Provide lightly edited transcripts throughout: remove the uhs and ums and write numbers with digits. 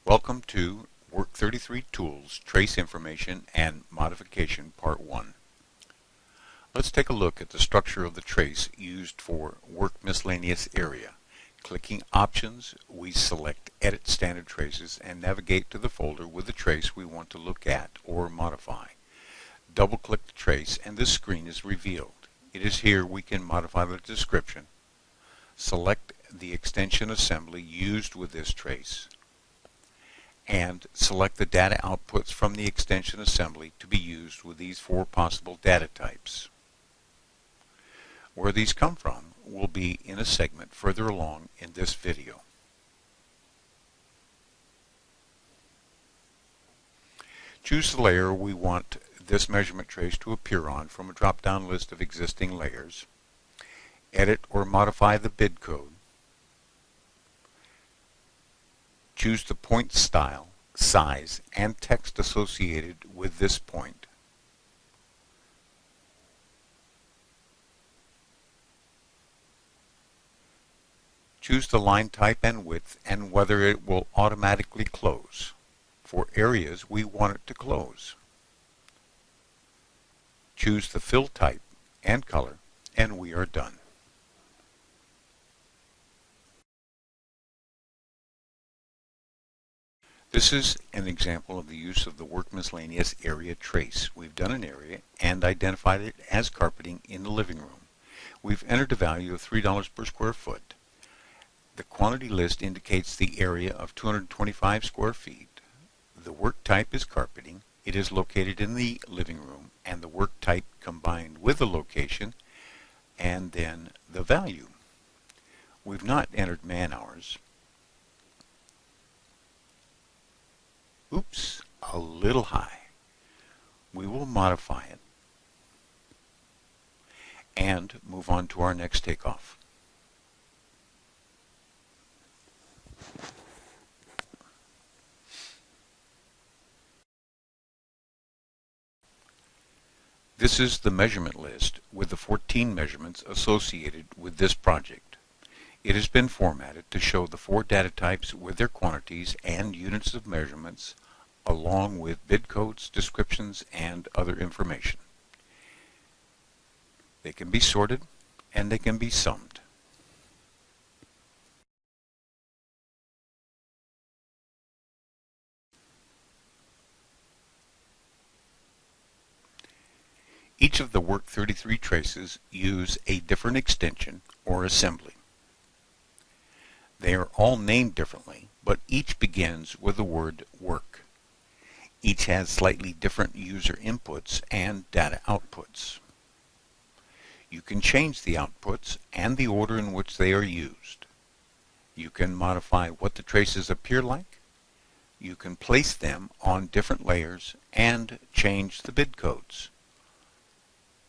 Welcome to Work33 Tools Trace Information and Modification Part 1. Let's take a look at the structure of the trace used for Work Miscellaneous area. Clicking Options, we select Edit Standard Traces and navigate to the folder with the trace we want to look at or modify. Double-click the trace and this screen is revealed. It is here we can modify the description. Select the extension assembly used with this trace, and select the data outputs from the extension assembly to be used with these four possible data types. Where these come from will be in a segment further along in this video. Choose the layer we want this measurement trace to appear on from a drop-down list of existing layers. Edit or modify the bid code. Choose the point style, size, and text associated with this point. Choose the line type and width and whether it will automatically close. For areas, we want it to close. Choose the fill type and color, and we are done. This is an example of the use of the Work Miscellaneous area trace. We've done an area and identified it as carpeting in the living room. We've entered a value of $3 per square foot. The quantity list indicates the area of 225 square feet. The work type is carpeting. It is located in the living room, and the work type combined with the location, and then the value. We've not entered man hours. Oops, a little high. We will modify it and move on to our next takeoff. This is the measurement list with the 14 measurements associated with this project. It has been formatted to show the four data types with their quantities and units of measurements, along with bid codes, descriptions, and other information. They can be sorted and they can be summed. Each of the Work33 traces use a different extension or assembly. They are all named differently, but each begins with the word work. Each has slightly different user inputs and data outputs. You can change the outputs and the order in which they are used. You can modify what the traces appear like. You can place them on different layers and change the bid codes,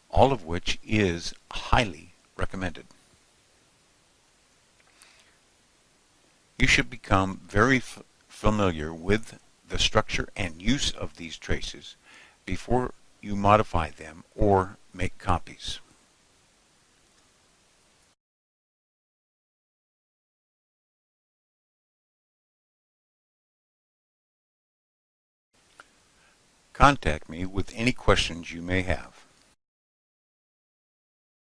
all of which is highly recommended. You should become very familiar with the structure and use of these traces before you modify them or make copies. Contact me with any questions you may have.